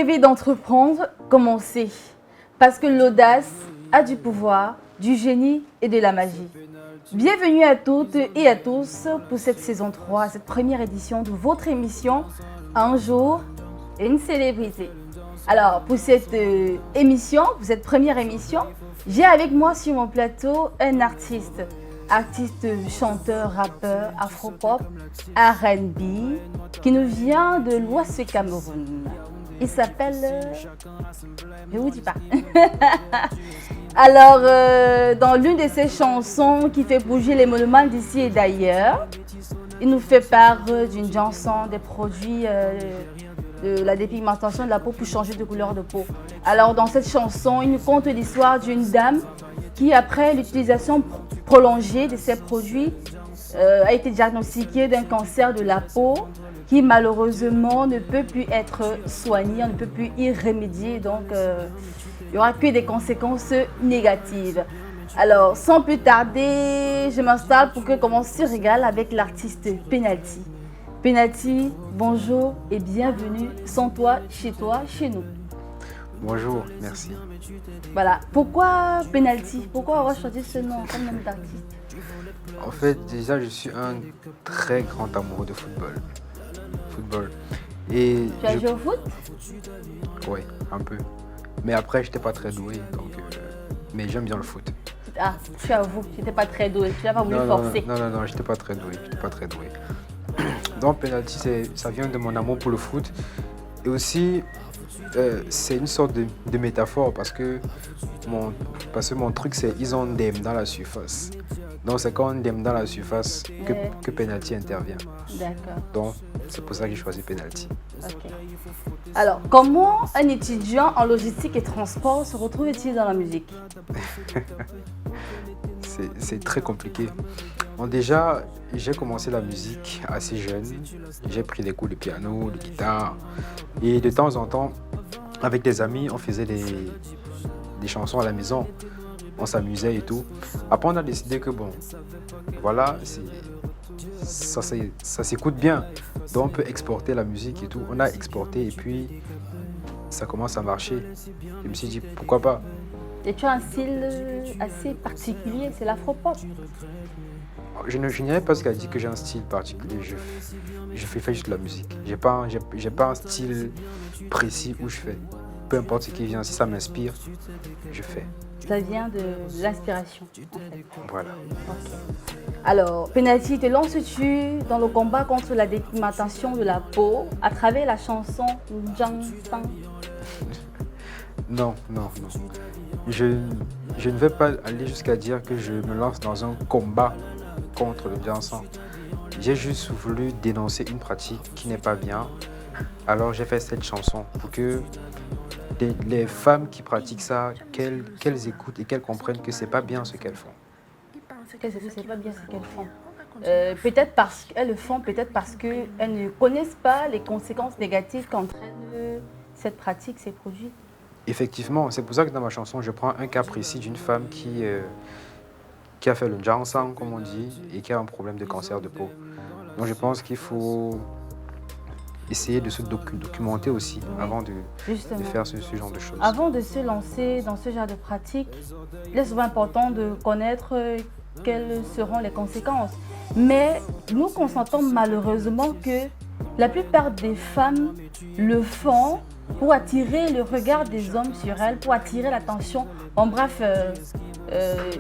rêvez d'entreprendre, commencez. Parce que l'audace a du pouvoir, du génie et de la magie. Bienvenue à toutes et à tous pour cette saison 3, cette première édition de votre émission Un jour, une célébrité. Alors, pour cette émission, pour cette première émission, j'ai avec moi sur mon plateau un artiste. Artiste, chanteur, rappeur, afro-pop, R&B, qui nous vient de l'Ouest Cameroun. Il s'appelle... je ne vous dis pas. Alors, dans l'une de ses chansons qui fait bouger les monuments d'ici et d'ailleurs, il nous fait part d'une chanson des produits de la dépigmentation de la peau pour changer de couleur de peau. Alors, dans cette chanson, il nous conte l'histoire d'une dame qui, après l'utilisation prolongée de ces produits, a été diagnostiquée d'un cancer de la peau qui malheureusement ne peut plus être soigné, on ne peut plus y remédier, donc il n'y aura que des conséquences négatives. Alors, sans plus tarder, je m'installe pour que commence ce régal avec l'artiste Penalty. Penalty, bonjour et bienvenue sans toi, chez nous. Bonjour, merci. Voilà, pourquoi Penalty? Pourquoi avoir choisi ce nom comme nom d'artiste? En fait, déjà, je suis un très grand amoureux de football. Et tu as joué au foot? Oui, un peu. Mais après, je n'étais pas très doué, donc, mais j'aime bien le foot. Ah, tu avoues, tu n'étais pas très doué, tu n'as pas voulu forcer. Non, je n'étais pas très doué, Donc, Penalty, ça vient de mon amour pour le foot. Et aussi, c'est une sorte de métaphore parce que mon truc, c'est ils ont Dem dans la surface. Donc, c'est quand on Dem dans la surface que Penalty intervient. D'accord. Donc, c'est pour ça que j'ai choisi Penalty. Ok. Alors, comment un étudiant en logistique et transport se retrouve-t-il dans la musique? C'est très compliqué. Bon, déjà, j'ai commencé la musique assez jeune. J'ai pris des cours de piano, de guitare. Et de temps en temps, avec des amis, on faisait des chansons à la maison. On s'amusait et tout. Après, on a décidé que bon, voilà, ça s'écoute bien. Donc, on peut exporter la musique et tout. On a exporté et puis ça commence à marcher. Je me suis dit, pourquoi pas? Et tu as un style assez particulier, c'est l'afro-pop. Je n'irais pas jusqu'à dire que j'ai un style particulier. Je fais juste de la musique. J'ai pas un style précis où je fais. Peu importe ce qui vient, si ça m'inspire, je fais. Ça vient de l'inspiration, en fait. Voilà. Okay. Alors, Penalty, te lances-tu dans le combat contre la dépigmentation de la peau à travers la chanson Njang-Sang? Non. Je ne vais pas aller jusqu'à dire que je me lance dans un combat contre le Njang-Sang. J'ai juste voulu dénoncer une pratique qui n'est pas bien. Alors j'ai fait cette chanson pour que les femmes qui pratiquent ça, qu'elles écoutent et qu'elles comprennent que c'est pas bien ce qu'elles font. C'est pas bien ce qu'elles font. Peut-être parce qu'elles le font, peut-être parce qu'elles ne connaissent pas les conséquences négatives qu'entraîne cette pratique, ces produits. Effectivement, c'est pour ça que dans ma chanson, je prends un cas précis d'une femme qui a fait le Njang-Sang, comme on dit, et qui a un problème de cancer de peau. Donc je pense qu'il faut essayer de se documenter aussi avant de faire ce genre de choses. Avant de se lancer dans ce genre de pratique, il est souvent important de connaître quelles seront les conséquences. Mais nous constatons malheureusement que la plupart des femmes le font pour attirer le regard des hommes sur elles, pour attirer l'attention. En bref,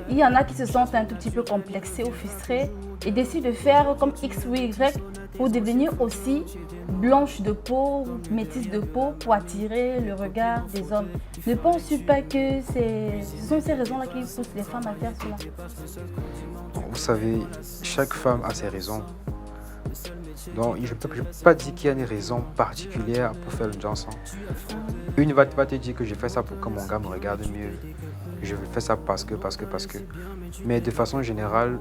il y en a qui se sentent un tout petit peu complexés ou frustrés et décident de faire comme X ou Y pour devenir aussi blanche de peau, métisse de peau, pour attirer le regard des hommes. Ne penses-tu pas que ce sont ces raisons-là qui poussent les femmes à faire cela? Vous savez, chaque femme a ses raisons. Donc, je ne peux pas dire qu'il y a une raison particulière pour faire le Njang-Sang. Une va te dire que je fais ça pour que mon gars me regarde mieux. Je fais ça parce que. Mais de façon générale,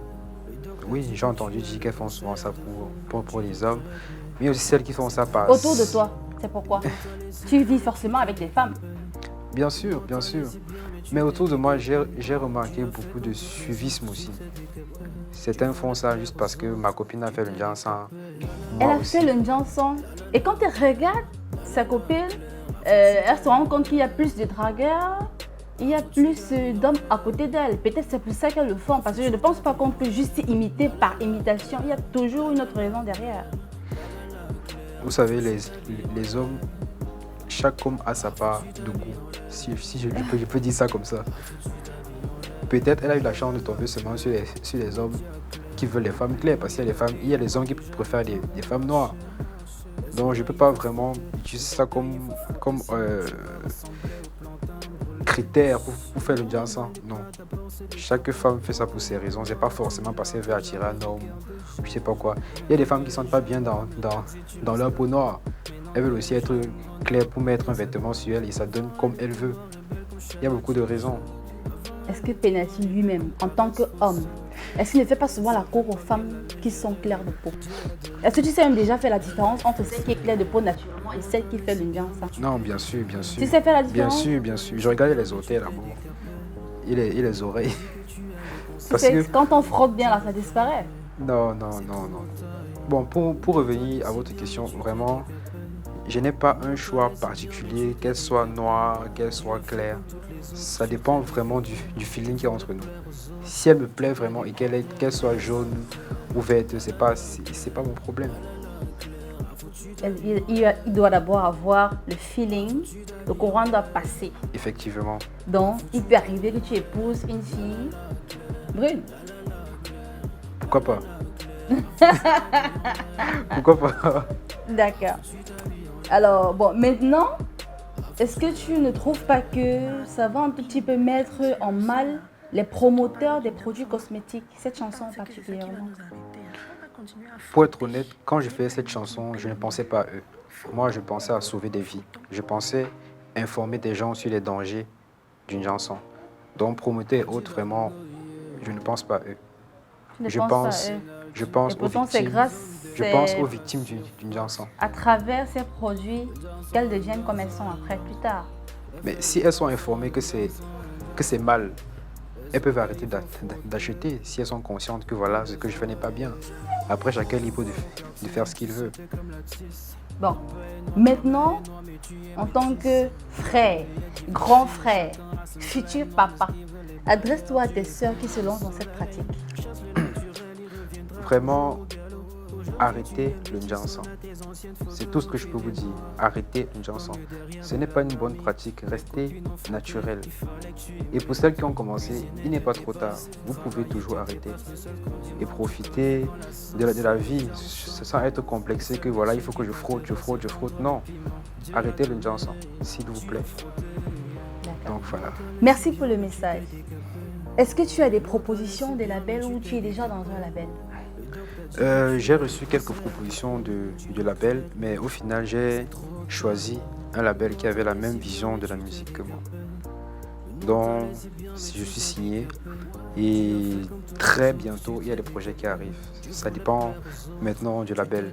oui, j'ai entendu dire qu'elles font souvent ça pour les hommes. Mais aussi celles qui font ça parce... Autour de toi, c'est pourquoi? Tu vis forcément avec des femmes. Bien sûr. Mais autour de moi, j'ai remarqué beaucoup de suivisme aussi. Certains font ça juste parce que ma copine a fait le Njang-Sang. Elle a fait le Njang-Sang. Et quand elle regarde sa copine, elle se rend compte qu'il y a plus de dragueurs, il y a plus d'hommes à côté d'elle. Peut-être c'est pour ça qu'elles le font, parce que je ne pense pas qu'on peut juste imiter par imitation. Il y a toujours une autre raison derrière. Vous savez, les hommes, chaque homme a sa part de goût, si je peux dire ça comme ça. Peut-être elle a eu la chance de tomber seulement sur les hommes qui veulent les femmes claires, parce qu'il y a les hommes qui préfèrent des femmes noires. Donc je ne peux pas vraiment utiliser ça comme critère pour faire le dansant. Non. Chaque femme fait ça pour ses raisons. C'est pas forcément parce qu'elle veut attirer un homme, je sais pas quoi. Il y a des femmes qui ne sont pas bien dans leur peau noire. Elles veulent aussi être claires pour mettre un vêtement sur elle et ça donne comme elle veut. Il y a beaucoup de raisons. Est-ce que Penalty lui-même, en tant qu'homme, est-ce qu'il ne fait pas souvent la cour aux femmes qui sont claires de peau? Est-ce que tu sais même déjà faire la différence entre celle qui est claire de peau naturellement et celle qui fait le nuance? Non, bien sûr, bien sûr. Tu sais faire la différence? Bien sûr, bien sûr. Je regardais les orteils là-bas et les oreilles. Parce que quand on frotte bien là, ça disparaît. Non. Bon, pour revenir à votre question, vraiment, je n'ai pas un choix particulier, qu'elle soit noire, qu'elle soit claire. Ça dépend vraiment du feeling qu'il y a entre nous. Si elle me plaît vraiment et qu'elle soit jaune ou verte, c'est pas mon problème. Il doit d'abord avoir le feeling, le courant doit passer. Effectivement. Donc, il peut arriver que tu épouses une fille brune. Pourquoi pas? Pourquoi pas? D'accord. Alors, bon, maintenant, est-ce que tu ne trouves pas que ça va un tout petit peu mettre en mal les promoteurs des produits cosmétiques, cette chanson particulièrement? Pour être honnête, quand je faisais cette chanson, je ne pensais pas à eux. Moi, je pensais à sauver des vies. Je pensais informer des gens sur les dangers d'une chanson. Donc, promoteurs et autres, vraiment, je ne pense pas à eux. Je pense aux victimes d'une chanson. À travers ces produits, qu'elles deviennent comme elles sont après, plus tard. Mais si elles sont informées que c'est mal, elles peuvent arrêter d'acheter si elles sont conscientes que voilà, ce que je fais n'est pas bien. Après, chacun est libre de faire ce qu'il veut. Bon, maintenant, en tant que frère, grand frère, futur papa, adresse-toi à tes sœurs qui se lancent dans cette pratique. Vraiment, arrêtez le Njansan. C'est tout ce que je peux vous dire. Arrêtez le Njansan. Ce n'est pas une bonne pratique. Restez naturel. Et pour celles qui ont commencé, il n'est pas trop tard. Vous pouvez toujours arrêter et profiter de la vie sans être complexé que voilà, il faut que je frotte. Non. Arrêtez le Njansan, s'il vous plaît. Donc voilà. Merci pour le message. Est-ce que tu as des propositions des labels ou tu es déjà dans un label? J'ai reçu quelques propositions de labels, mais au final, j'ai choisi un label qui avait la même vision de la musique que moi. Donc, je suis signé et très bientôt, il y a des projets qui arrivent. Ça dépend maintenant du label.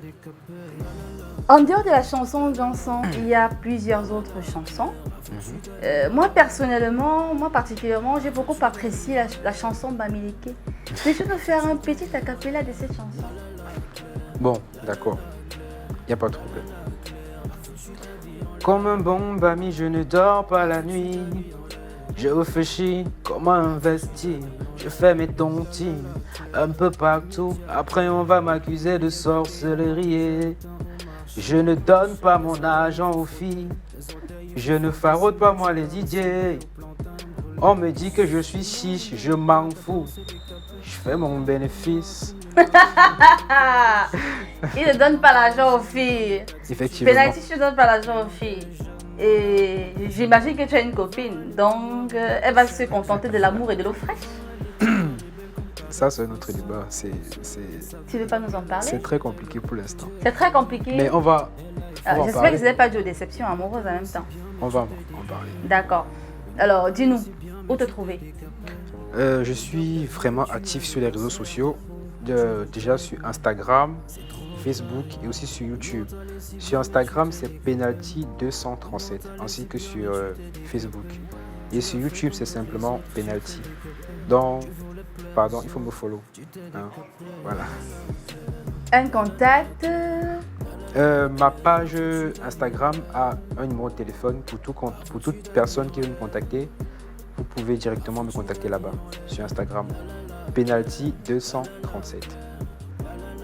En dehors de la chanson Njansan, il y a plusieurs autres chansons. Moi personnellement, moi particulièrement, j'ai beaucoup apprécié la chanson Bamileke. Peux-tu nous faire un petit acapella de cette chanson? Bon, d'accord. Il n'y a pas de problème. Comme un bon Bami, je ne dors pas la nuit. Je réfléchis comment investir. Je fais mes tontines un peu partout. Après, on va m'accuser de sorcellerie. Je ne donne pas mon argent aux filles. Je ne faraude pas moi les DJ. On me dit que je suis chiche, je m'en fous. Je fais mon bénéfice. Il ne donne pas l'argent aux filles. Effectivement. Penalty, tu ne donnes pas l'argent aux filles. Et j'imagine que tu as une copine. Donc, elle va se contenter de l'amour et de l'eau fraîche. Ça, c'est un autre débat. Tu ne veux pas nous en parler? C'est très compliqué pour l'instant. C'est très compliqué. Mais on va j'espère que ce n'est pas dû aux déceptions amoureuses en même temps. On va en parler. D'accord. Alors, dis-nous, où te trouver? Je suis vraiment actif sur les réseaux sociaux. Déjà sur Instagram, Facebook et aussi sur YouTube. Sur Instagram, c'est Penalty 237, ainsi que sur Facebook. Et sur YouTube, c'est simplement Penalty. Donc, pardon, il faut me follow. Hein? Voilà. Un contact? Ma page Instagram a un numéro de téléphone pour toute personne qui veut me contacter. Vous pouvez directement me contacter là-bas, sur Instagram. Penalty 237.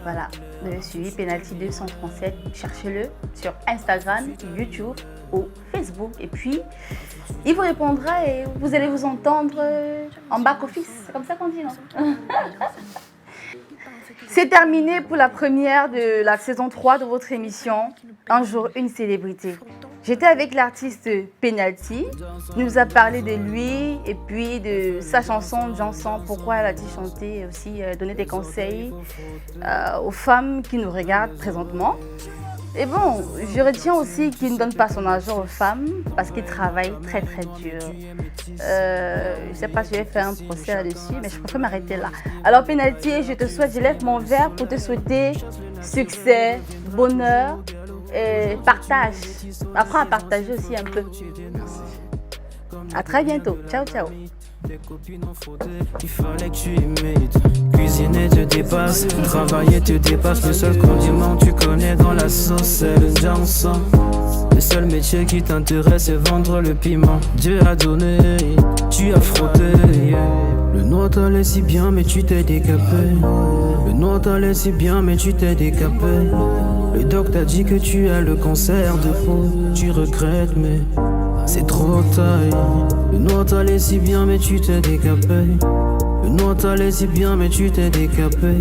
Voilà, le suivi Penalty 237. Cherchez-le sur Instagram, YouTube ou Facebook. Et puis, il vous répondra et vous allez vous entendre en back-office. C'est comme ça qu'on dit, non? C'est terminé pour la première de la saison 3 de votre émission Un jour, une célébrité. J'étais avec l'artiste Penalty. Il nous a parlé de lui et puis de sa chanson Janson. Pourquoi elle a-t-il chanté et aussi donné des conseils aux femmes qui nous regardent présentement. Et bon, je retiens aussi qu'il ne donne pas son argent aux femmes parce qu'il travaille très très dur. Je ne sais pas si je vais faire un procès là-dessus, mais je préfère m'arrêter là. Alors Penalty, je te souhaite, je lève mon verre pour te souhaiter succès, bonheur et partage. Apprends à partager aussi un peu. Merci. À très bientôt. Ciao, ciao. Tes copines ont frotté, il fallait que tu imites. Cuisiner te dépasse, travailler te dépasse. Le seul condiment que tu connais dans la sauce, c'est le Janson. Le seul métier qui t'intéresse, c'est vendre le piment. Dieu a donné, tu as frotté. Le noir t'allait si bien, mais tu t'es décapé. Le noir t'allait si bien, mais tu t'es décapé. Le doc t'a dit que tu as le cancer de peau. Tu regrettes, mais c'est trop taille. Le noir t'allait si bien mais tu t'es décapé. Le noir t'allait si bien mais tu t'es décapé.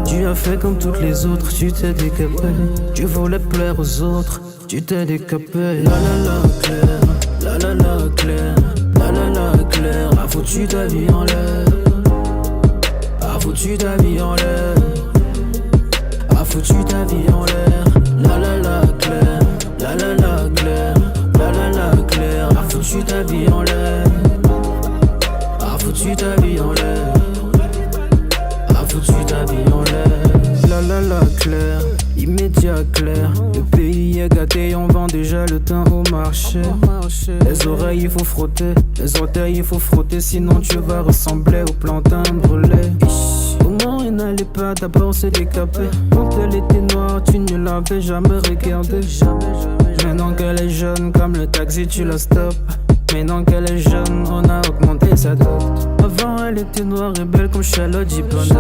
Tu as fait comme toutes les autres, tu t'es décapé. Tu voulais plaire aux autres, tu t'es décapé. La la la Claire, la la la Claire, la la la Claire. A foutu ta vie en l'air, a foutu ta vie en l'air, a foutu ta vie en l'air. La la la Claire, la la la Claire, la la la Claire. A foutu ta vie en l'air, a foutu ta vie en l'air, a foutu ta vie en l'air. La la la Claire, immédiat clair. Le pays est gâté, on vend déjà le teint au marché. Les oreilles il faut frotter, les orteils il faut frotter, sinon tu vas ressembler au plantain brûlé. Comment elle n'allait pas d'abord se décaper? Quand elle était noire, tu ne l'avais jamais regardée. Maintenant qu'elle est jeune comme le taxi, tu la stoppes. Maintenant qu'elle est jeune, on a augmenté sa dot. Avant elle était noire et belle comme Charlotte Gibona.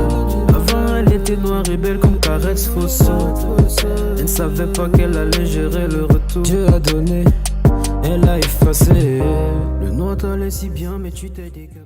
Avant elle était noire et belle comme Caresse Fosso. Elle ne savait pas qu'elle allait gérer le retour. Dieu a donné, elle a effacé. Le noir t'allait si bien mais tu t'es dégagé.